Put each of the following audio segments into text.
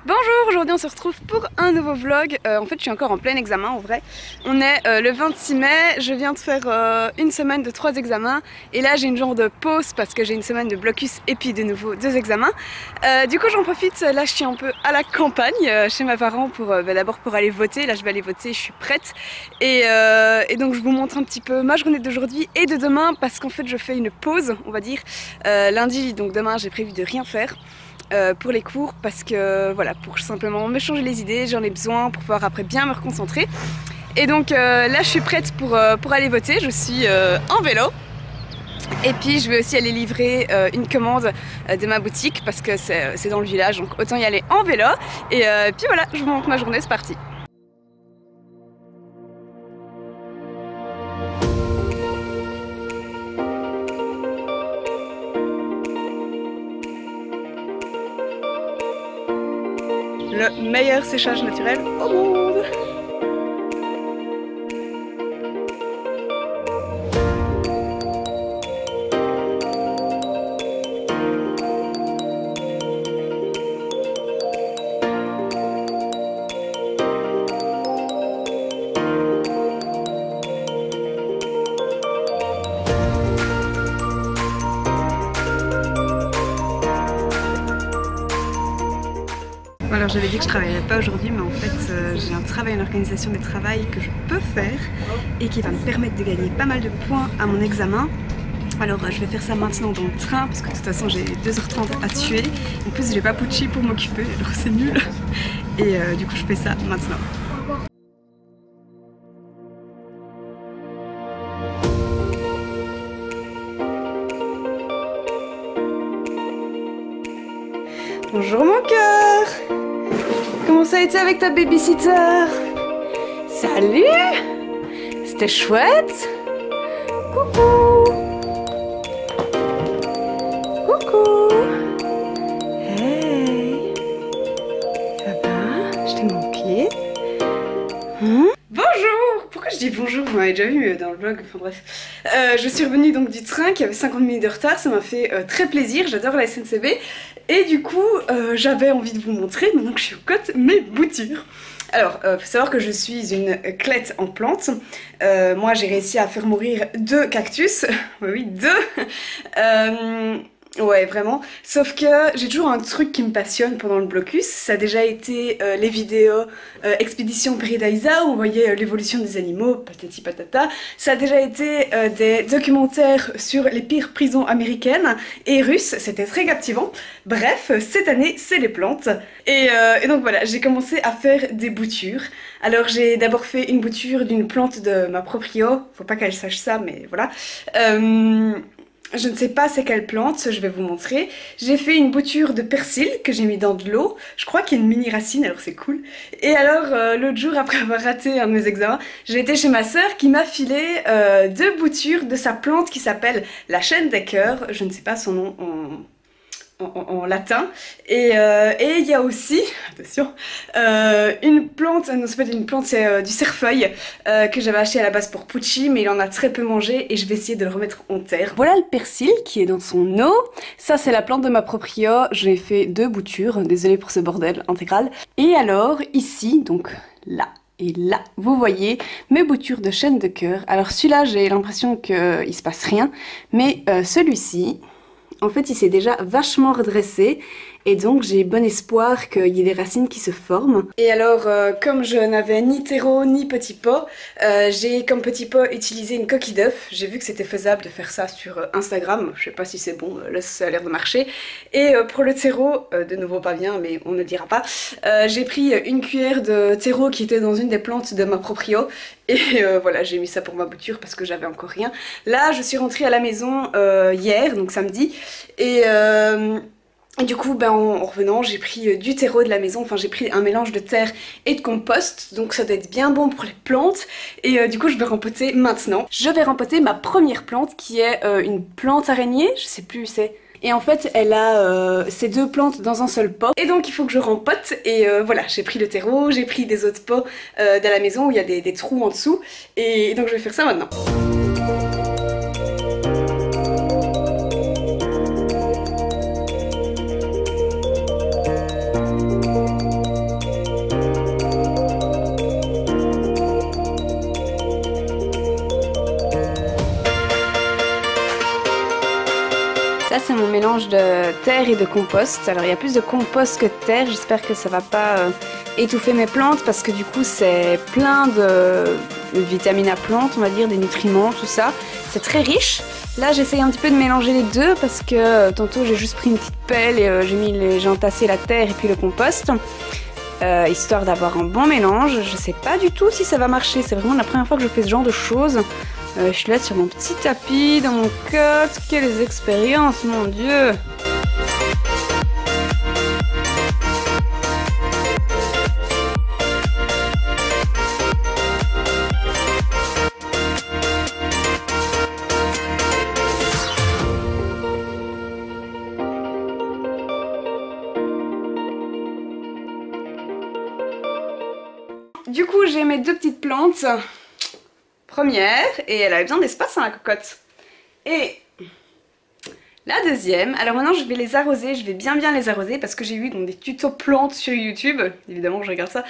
Bonjour, aujourd'hui on se retrouve pour un nouveau vlog. En fait je suis encore en plein examen en vrai. On est le 26 mai, je viens de faire une semaine de 3 examens et là j'ai une genre de pause parce que j'ai une semaine de blocus et puis de nouveau 2 examens. Du coup j'en profite, là je suis un peu à la campagne chez mes parents pour d'abord pour aller voter. Là je vais aller voter, je suis prête et donc je vous montre un petit peu ma journée d'aujourd'hui et de demain parce qu'en fait je fais une pause on va dire lundi, donc demain j'ai prévu de rien faire. Pour les cours parce que voilà, pour simplement me changer les idées, j'en ai besoin pour pouvoir après bien me reconcentrer. Et donc là je suis prête pour aller voter, je suis en vélo. Et puis je vais aussi aller livrer une commande de ma boutique parce que c'est dans le village, donc autant y aller en vélo. Et puis voilà, je vous montre ma journée, c'est parti. Le meilleur séchage naturel au monde. Alors j'avais dit que je travaillerais pas aujourd'hui, mais en fait j'ai un travail, une organisation des travails que je peux faire et qui va me permettre de gagner pas mal de points à mon examen. Alors je vais faire ça maintenant dans le train parce que de toute façon j'ai 2h30 à tuer. En plus j'ai pas Pucci pour m'occuper, alors c'est nul. Et du coup je fais ça maintenant. Bonjour mon cœur! Comment ça a été avec ta babysitter? Salut! C'était chouette? Coucou! Coucou! Hey! Ça va? Je t'ai manqué? Bonjour! Pourquoi je dis bonjour? Vous m'avez déjà vu dans le vlog, enfin bref. Je suis revenue donc du train qui avait 50 minutes de retard, ça m'a fait très plaisir, j'adore la SNCB. Et du coup, j'avais envie de vous montrer, maintenant que je suis au côte, mes boutures. Alors, faut savoir que je suis une clette en plantes. Moi, j'ai réussi à faire mourir 2 cactus. Oui, 2. Ouais, vraiment. Sauf que j'ai toujours un truc qui me passionne pendant le blocus. Ça a déjà été les vidéos Expédition Paradisa où on voyait l'évolution des animaux, patati patata. Ça a déjà été des documentaires sur les pires prisons américaines et russes. C'était très captivant. Bref, cette année, c'est les plantes. Et donc voilà, j'ai commencé à faire des boutures. Alors j'ai d'abord fait une bouture d'une plante de ma proprio. Faut pas qu'elle sache ça, mais voilà. Je ne sais pas c'est quelle plante, je vais vous montrer. J'ai fait une bouture de persil que j'ai mis dans de l'eau. Je crois qu'il y a une mini racine, alors c'est cool. Et alors, l'autre jour, après avoir raté un de mes examens, j'ai été chez ma sœur qui m'a filé 2 boutures de sa plante qui s'appelle la chêne des cœurs. Je ne sais pas son nom en latin. Et il y a aussi, attention, une plante, non c'est pas une plante, c'est du cerfeuil que j'avais acheté à la base pour Pucci, mais il en a très peu mangé et je vais essayer de le remettre en terre. Voilà le persil qui est dans son eau. Ça c'est la plante de ma proprio, j'ai fait 2 boutures, désolée pour ce bordel intégral. Et alors ici, donc là, et là, vous voyez mes boutures de chêne de cœur. Alors celui-là, j'ai l'impression qu'il se passe rien, mais celui-ci, en fait, il s'est déjà vachement redressé et donc j'ai bon espoir qu'il y ait des racines qui se forment. Et alors, comme je n'avais ni terreau ni petit pot, j'ai comme petit pot utilisé une coquille d'œuf. J'ai vu que c'était faisable de faire ça sur Instagram. Je sais pas si c'est bon, là ça a l'air de marcher. Et pour le terreau, de nouveau pas bien, mais on ne dira pas, j'ai pris une cuillère de terreau qui était dans une des plantes de ma proprio. Et voilà, j'ai mis ça pour ma bouture parce que j'avais encore rien. Là, je suis rentrée à la maison hier, donc samedi, et du coup, ben, en revenant, j'ai pris du terreau de la maison, enfin j'ai pris un mélange de terre et de compost, donc ça doit être bien bon pour les plantes. Et du coup, je vais rempoter maintenant. Je vais rempoter ma première plante qui est une plante araignée, je sais plus où c'est. Et en fait, elle a ces 2 plantes dans un seul pot. Et donc, il faut que je rempote. Et voilà, j'ai pris le terreau, j'ai pris des autres pots de la maison où il y a des trous en dessous. Et donc, je vais faire ça maintenant. mélange de terre et de compost. Alors il y a plus de compost que de terre, j'espère que ça va pas étouffer mes plantes parce que du coup c'est plein de vitamines à plantes, on va dire, des nutriments, tout ça. C'est très riche. Là j'essaye un petit peu de mélanger les deux parce que tantôt j'ai juste pris une petite pelle et j'ai entassé la terre et puis le compost. Histoire d'avoir un bon mélange. Je sais pas du tout si ça va marcher, c'est vraiment la première fois que je fais ce genre de choses. Je suis là sur mon petit tapis, dans mon coat, quelles expériences, mon Dieu! Du coup, j'ai mes deux petites plantes. Première, et elle avait besoin d'espace, hein, la cocotte. Et la deuxième, alors maintenant je vais les arroser, je vais bien les arroser parce que j'ai vu dans des tutos plantes sur YouTube, évidemment je regarde ça,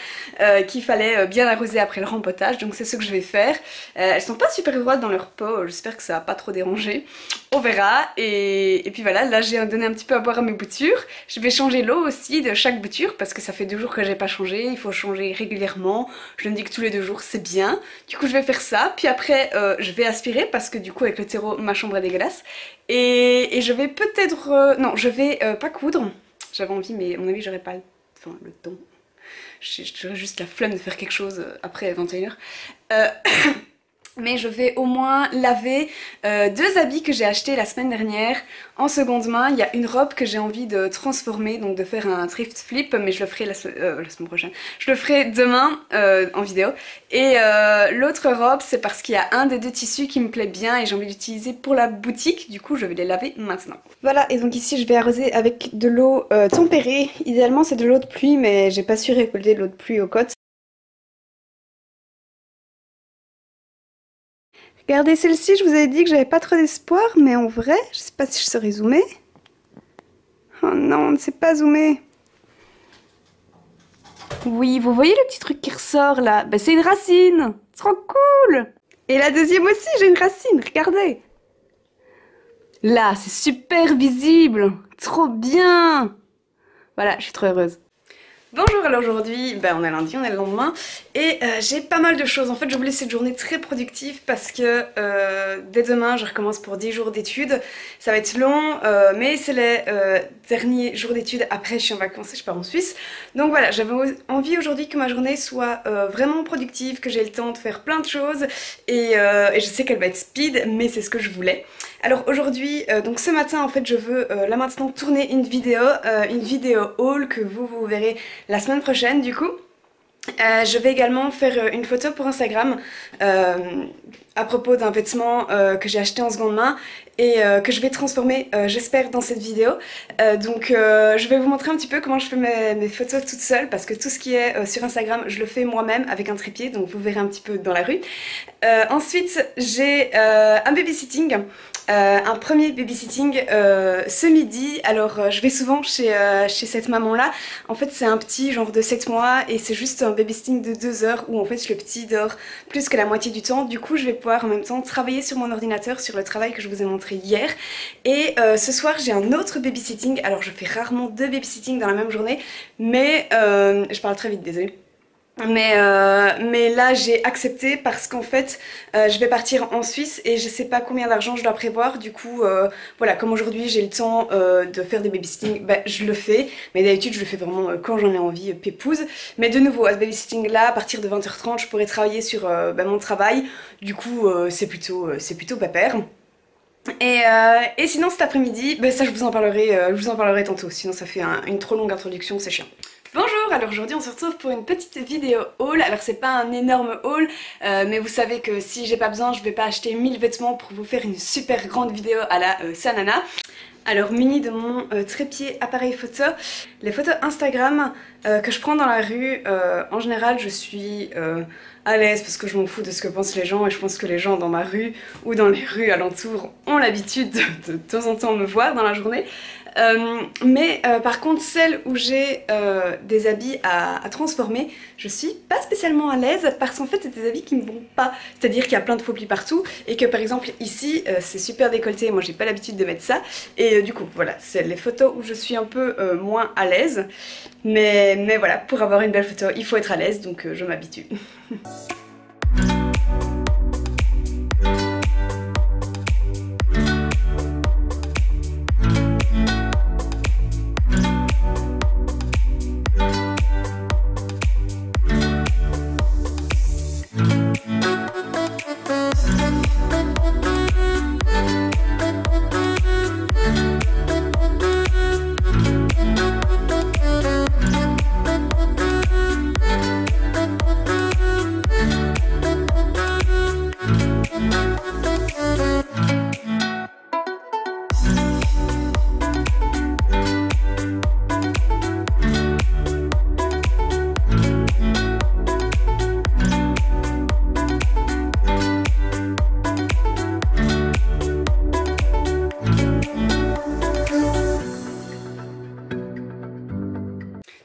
qu'il fallait bien arroser après le rempotage, donc c'est ce que je vais faire. Elles sont pas super droites dans leur pot, j'espère que ça va pas trop déranger, on verra. Et puis voilà, là j'ai donné un petit peu à boire à mes boutures. Je vais changer l'eau aussi de chaque bouture parce que ça fait 2 jours que j'ai pas changé, il faut changer régulièrement, je me dis que tous les 2 jours c'est bien. Du coup je vais faire ça, puis après je vais aspirer parce que du coup avec le terreau ma chambre est dégueulasse. Et je vais peut-être... non, je vais pas coudre. J'avais envie, mais à mon avis, j'aurais pas le temps. J'aurais juste la flemme de faire quelque chose après 21h. Mais je vais au moins laver 2 habits que j'ai achetés la semaine dernière en seconde main. Il y a une robe que j'ai envie de transformer, donc de faire un thrift flip, mais je le ferai la semaine prochaine. Je le ferai demain en vidéo. Et l'autre robe, c'est parce qu'il y a un des 2 tissus qui me plaît bien et j'ai envie d'utiliser pour la boutique. Du coup, je vais les laver maintenant. Voilà, et donc ici, je vais arroser avec de l'eau tempérée. Idéalement, c'est de l'eau de pluie, mais j'ai pas su récolter de l'eau de pluie aux côtes. Regardez celle-ci, je vous avais dit que j'avais pas trop d'espoir, mais en vrai, je sais pas si je saurais zoomer. Oh non, on ne sait pas zoomer. Oui, vous voyez le petit truc qui ressort là? Ben, c'est une racine, c'est trop cool. Et la deuxième aussi, j'ai une racine, regardez. Là, c'est super visible, trop bien. Voilà, je suis trop heureuse. Bonjour, alors aujourd'hui, on est lundi, on est le lendemain, et j'ai pas mal de choses. En fait, je voulais cette journée très productive parce que dès demain, je recommence pour 10 jours d'études. Ça va être long, mais c'est les derniers jours d'études. Après, je suis en vacances et je pars en Suisse. Donc voilà, j'avais envie aujourd'hui que ma journée soit vraiment productive, que j'ai le temps de faire plein de choses, et je sais qu'elle va être speed, mais c'est ce que je voulais. Alors aujourd'hui, donc ce matin, en fait, je veux là maintenant tourner une vidéo haul que vous verrez la semaine prochaine du coup. Je vais également faire une photo pour Instagram à propos d'un vêtement que j'ai acheté en seconde main et que je vais transformer, j'espère, dans cette vidéo. Donc je vais vous montrer un petit peu comment je fais mes photos toute seule parce que tout ce qui est sur Instagram, je le fais moi-même avec un trépied, donc vous verrez un petit peu dans la rue. Ensuite, j'ai un babysitting. Un premier babysitting ce midi. Alors je vais souvent chez cette maman là. En fait c'est un petit genre de 7 mois et c'est juste un babysitting de 2 heures où en fait le petit dort plus que la moitié du temps. Du coup je vais pouvoir en même temps travailler sur mon ordinateur sur le travail que je vous ai montré hier. Et ce soir j'ai un autre babysitting. Alors je fais rarement 2 babysitting dans la même journée, mais je parle très vite, désolée. Mais là j'ai accepté parce qu'en fait je vais partir en Suisse et je sais pas combien d'argent je dois prévoir. Du coup voilà, comme aujourd'hui j'ai le temps de faire des babysitting, je le fais. Mais d'habitude je le fais vraiment quand j'en ai envie, pépouze. Mais de nouveau à ce babysitting là, à partir de 20h30 je pourrais travailler sur mon travail. Du coup c'est plutôt pépère. Et sinon cet après-midi, ça je vous en parlerai tantôt, sinon ça fait une trop longue introduction, c'est chiant. Bonjour, alors aujourd'hui on se retrouve pour une petite vidéo haul. Alors c'est pas un énorme haul, mais vous savez que si j'ai pas besoin, je vais pas acheter 1000 vêtements pour vous faire une super grande vidéo à la Sanana. Alors muni de mon trépied appareil photo, les photos Instagram que je prends dans la rue, en général je suis à l'aise parce que je m'en fous de ce que pensent les gens et je pense que les gens dans ma rue ou dans les rues alentours ont l'habitude de temps en temps me voir dans la journée. Mais par contre celle où j'ai des habits à transformer, je suis pas spécialement à l'aise parce qu'en fait c'est des habits qui me vont pas, c'est-à-dire qu'il y a plein de faux plis partout et que par exemple ici c'est super décolleté, moi j'ai pas l'habitude de mettre ça et du coup voilà, c'est les photos où je suis un peu moins à l'aise, mais voilà, pour avoir une belle photo il faut être à l'aise, donc je m'habitue.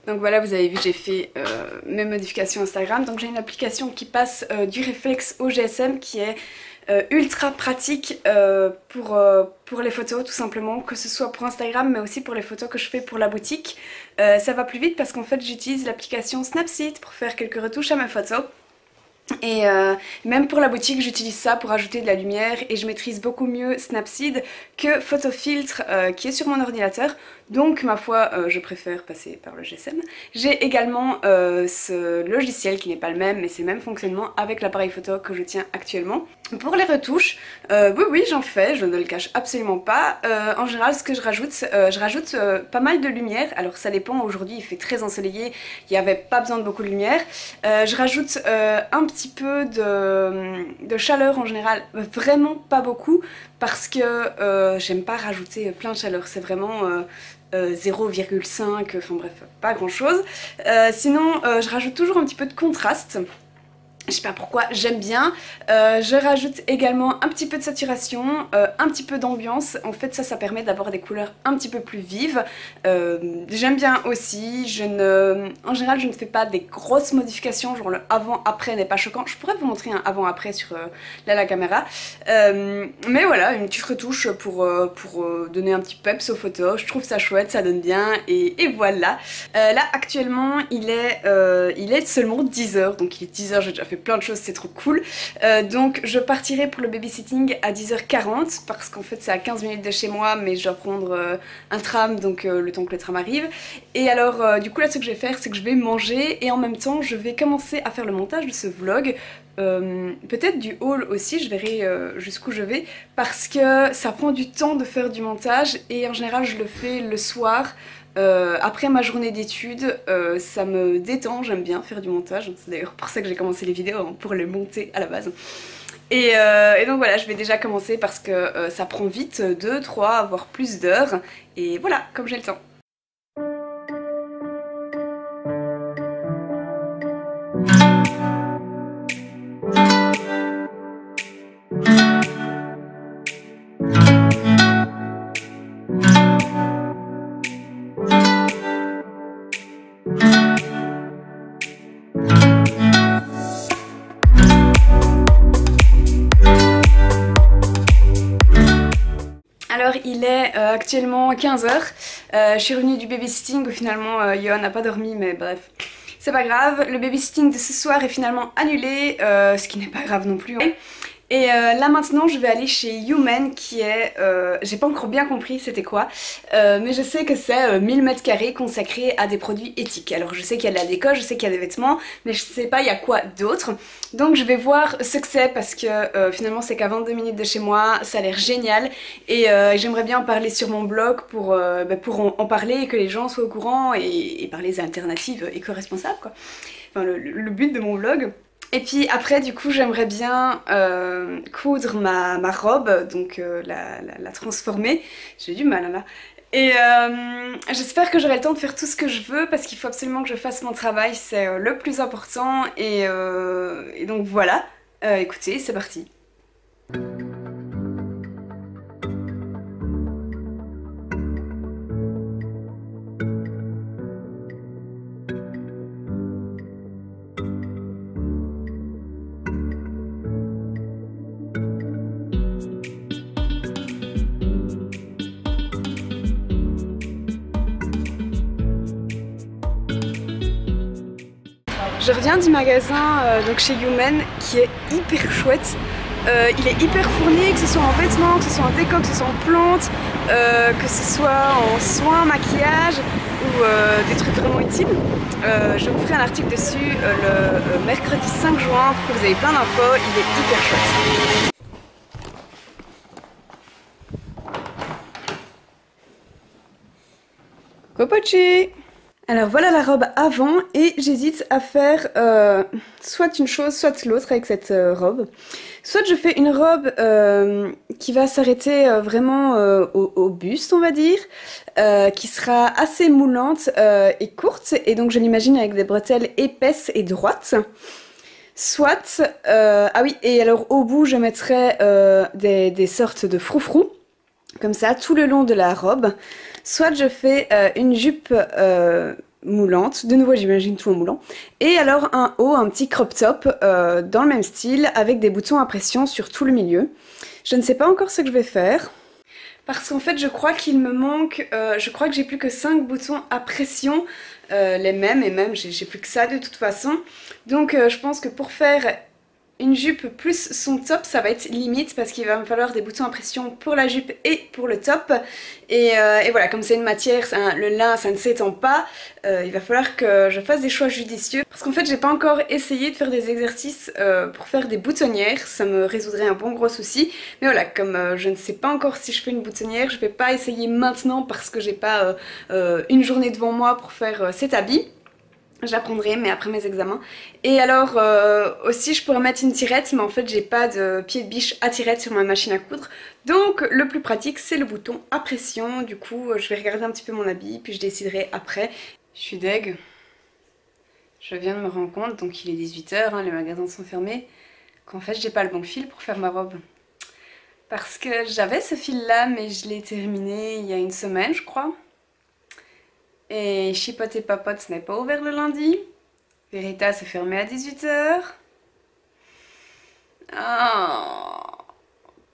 Donc voilà, vous avez vu, j'ai fait mes modifications Instagram. Donc j'ai une application qui passe du réflexe au GSM qui est ultra pratique pour les photos tout simplement, que ce soit pour Instagram mais aussi pour les photos que je fais pour la boutique. Ça va plus vite parce qu'en fait j'utilise l'application Snapseed pour faire quelques retouches à mes photos. Et même pour la boutique j'utilise ça pour ajouter de la lumière et je maîtrise beaucoup mieux Snapseed que Photofiltre qui est sur mon ordinateur, donc ma foi je préfère passer par le GSM. J'ai également ce logiciel qui n'est pas le même mais c'est le même fonctionnement avec l'appareil photo que je tiens actuellement. Pour les retouches, oui j'en fais, je ne le cache absolument pas. En général ce que je rajoute pas mal de lumière, alors ça dépend, aujourd'hui il fait très ensoleillé, il n'y avait pas besoin de beaucoup de lumière. Je rajoute un petit peu de chaleur en général, vraiment pas beaucoup parce que j'aime pas rajouter plein de chaleur, c'est vraiment 0,5, enfin bref, pas grand chose. Sinon je rajoute toujours un petit peu de contraste. Je sais pas pourquoi, j'aime bien. Je rajoute également un petit peu de saturation, un petit peu d'ambiance. En fait ça permet d'avoir des couleurs un petit peu plus vives. J'aime bien aussi. En général je ne fais pas des grosses modifications, genre le avant-après n'est pas choquant. Je pourrais vous montrer un avant-après sur la caméra. Mais voilà, une petite retouche pour donner un petit peps aux photos. Je trouve ça chouette, ça donne bien et voilà. Là actuellement il est seulement 10h, donc il est 10h, j'ai déjà fait plein de choses, c'est trop cool. Donc je partirai pour le babysitting à 10h40 parce qu'en fait c'est à 15 minutes de chez moi mais je dois prendre un tram, donc le temps que le tram arrive. Et alors du coup là ce que je vais faire c'est que je vais manger et en même temps je vais commencer à faire le montage de ce vlog. Peut-être du haul aussi, je verrai jusqu'où je vais parce que ça prend du temps de faire du montage et en général je le fais le soir. Après ma journée d'études, ça me détend, j'aime bien faire du montage, c'est d'ailleurs pour ça que j'ai commencé les vidéos, hein, pour les monter à la base. Et donc voilà, je vais déjà commencer parce que ça prend vite 2, 3, voire plus d'heures, et voilà, comme j'ai le temps. Alors il est actuellement 15h, je suis revenue du babysitting où finalement Johan n'a pas dormi mais bref, c'est pas grave. Le babysitting de ce soir est finalement annulé, ce qui n'est pas grave non plus. Hein. Et là maintenant je vais aller chez Human qui est, j'ai pas encore bien compris c'était quoi, mais je sais que c'est 1000 mètres carrés consacrés à des produits éthiques. Alors je sais qu'il y a de la déco, je sais qu'il y a des vêtements, mais je sais pas il y a quoi d'autre. Donc je vais voir ce que c'est parce que finalement c'est qu'à 22 minutes de chez moi, ça a l'air génial. Et j'aimerais bien en parler sur mon blog pour en parler et que les gens soient au courant et parler des alternatives éco-responsables quoi. Enfin le but de mon vlog. Et puis après du coup j'aimerais bien coudre ma robe, donc la transformer. J'ai du mal là. Et j'espère que j'aurai le temps de faire tout ce que je veux parce qu'il faut absolument que je fasse mon travail, c'est le plus important et donc voilà. Écoutez, c'est parti. Je reviens du magasin donc chez Human qui est hyper chouette. Il est hyper fourni, que ce soit en vêtements, que ce soit en déco, que ce soit en plantes, que ce soit en soins, maquillage ou des trucs vraiment utiles. Je vous ferai un article dessus le mercredi 5 juin pour que vous ayez plein d'infos, il est hyper chouette. Copochi! Alors voilà la robe avant et j'hésite à faire soit une chose soit l'autre avec cette robe. Soit je fais une robe qui va s'arrêter vraiment au buste on va dire, qui sera assez moulante et courte et donc je l'imagine avec des bretelles épaisses et droites. Soit, ah oui et alors au bout je mettrai des sortes de froufrous comme ça tout le long de la robe. Soit je fais une jupe moulante, de nouveau j'imagine tout en moulant, et alors un haut, un petit crop top dans le même style avec des boutons à pression sur tout le milieu. Je ne sais pas encore ce que je vais faire parce qu'en fait je crois qu'il me manque, je crois que j'ai plus que 5 boutons à pression, les mêmes et même j'ai plus que ça de toute façon. Donc je pense que pour faire une jupe plus son top ça va être limite parce qu'il va me falloir des boutons à pression pour la jupe et pour le top et voilà comme c'est une matière, le lin ça ne s'étend pas, il va falloir que je fasse des choix judicieux parce qu'en fait j'ai pas encore essayé de faire des exercices pour faire des boutonnières, ça me résoudrait un bon gros souci mais voilà comme je ne sais pas encore si je fais une boutonnière je vais pas essayer maintenant parce que j'ai pas une journée devant moi pour faire cet habit. J'apprendrai mais après mes examens. Et alors aussi je pourrais mettre une tirette mais en fait j'ai pas de pied de biche à tirette sur ma machine à coudre. Donc le plus pratique c'est le bouton à pression. Du coup je vais regarder un petit peu mon habit puis je déciderai après. Je suis deg. Je viens de me rendre compte, donc il est 18 h, hein, les magasins sont fermés, qu'en fait j'ai pas le bon fil pour faire ma robe. Parce que j'avais ce fil là mais je l'ai terminé il y a une semaine je crois. Et Chipote et Papote n'est pas ouvert le lundi. Veritas est fermé à 18 h. Oh,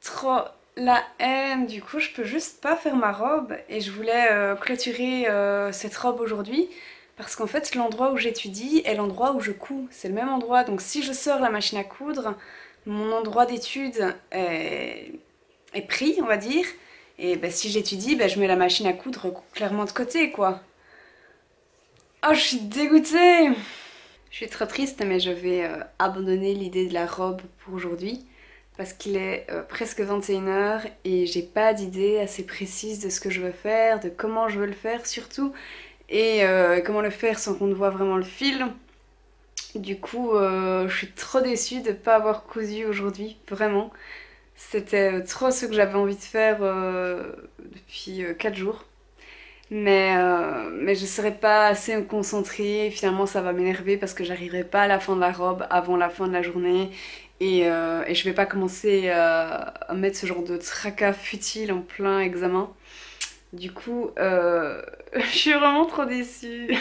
trop la haine. Du coup, je peux juste pas faire ma robe. Et je voulais clôturer cette robe aujourd'hui. Parce qu'en fait, l'endroit où j'étudie est l'endroit où je couds. C'est le même endroit. Donc si je sors la machine à coudre, mon endroit d'étude est pris, on va dire. Et ben, si j'étudie, ben, je mets la machine à coudre clairement de côté, quoi. Oh, je suis dégoûtée! Je suis trop triste, mais je vais abandonner l'idée de la robe pour aujourd'hui parce qu'il est presque 21 h et j'ai pas d'idée assez précise de ce que je veux faire, de comment je veux le faire surtout et comment le faire sans qu'on ne voit vraiment le fil. Du coup, je suis trop déçue de ne pas avoir cousu aujourd'hui, vraiment. C'était trop ce que j'avais envie de faire depuis 4 jours. Mais je ne serais pas assez concentrée, finalement ça va m'énerver parce que j'arriverai pas à la fin de la robe avant la fin de la journée et je vais pas commencer à mettre ce genre de tracas futile en plein examen. Du coup, je suis vraiment trop déçue.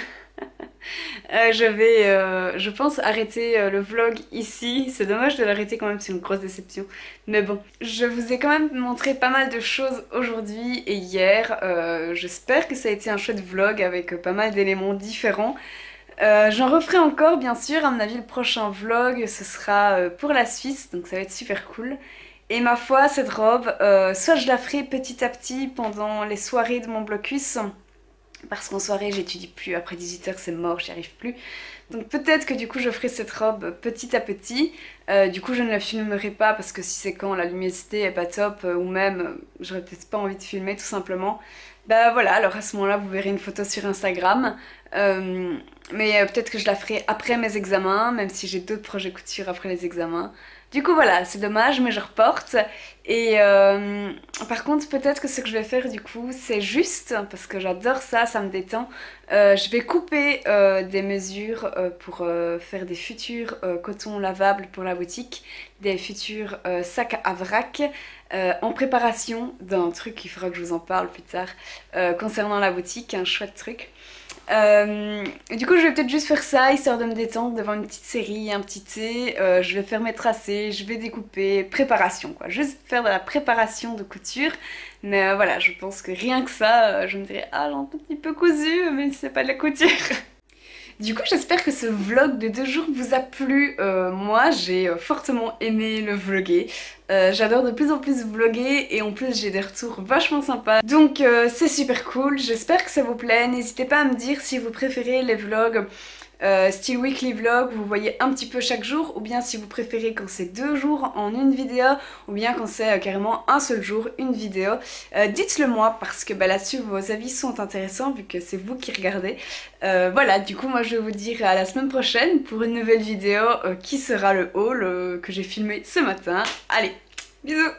Je pense arrêter le vlog ici. C'est dommage de l'arrêter quand même, c'est une grosse déception. Mais bon, je vous ai quand même montré pas mal de choses aujourd'hui et hier. J'espère que ça a été un chouette vlog avec pas mal d'éléments différents. J'en referai encore bien sûr, à mon avis le prochain vlog ce sera pour la Suisse, donc ça va être super cool. Et ma foi, cette robe, soit je la ferai petit à petit pendant les soirées de mon blocus, parce qu'en soirée j'étudie plus, après 18 h c'est mort, j'y arrive plus. Donc peut-être que du coup je ferai cette robe petit à petit. Du coup je ne la filmerai pas parce que si c'est quand la luminosité est pas top ou même j'aurais peut-être pas envie de filmer tout simplement. Bah voilà, alors à ce moment là vous verrez une photo sur Instagram. Mais peut-être que je la ferai après mes examens, même si j'ai d'autres projets couture après les examens. Du coup voilà, c'est dommage mais je reporte. Et par contre peut-être que ce que je vais faire du coup c'est juste, parce que j'adore ça, ça me détend. Je vais couper des mesures pour faire des futurs cotons lavables pour la boutique, des futurs sacs à vrac en préparation d'un truc, il faudra que je vous en parle plus tard, concernant la boutique, un chouette truc. Du coup je vais peut-être juste faire ça histoire de me détendre devant une petite série, un petit thé. Je vais faire mes tracés, je vais découper, préparation quoi, juste faire de la préparation de couture. Mais voilà, je pense que rien que ça, je me dirais ah j'ai un tout petit peu cousu mais c'est pas de la couture. Du coup j'espère que ce vlog de 2 jours vous a plu. Moi j'ai fortement aimé le vlogger. J'adore de plus en plus vlogger et en plus j'ai des retours vachement sympas. Donc c'est super cool, j'espère que ça vous plaît. N'hésitez pas à me dire si vous préférez les vlogs style weekly vlog, vous voyez un petit peu chaque jour, ou bien si vous préférez quand c'est 2 jours en une vidéo, ou bien quand c'est carrément un seul jour, une vidéo. Dites-le moi parce que là-dessus vos avis sont intéressants vu que c'est vous qui regardez. Voilà, du coup moi je vais vous dire à la semaine prochaine pour une nouvelle vidéo qui sera le haul que j'ai filmé ce matin. Allez, bisous!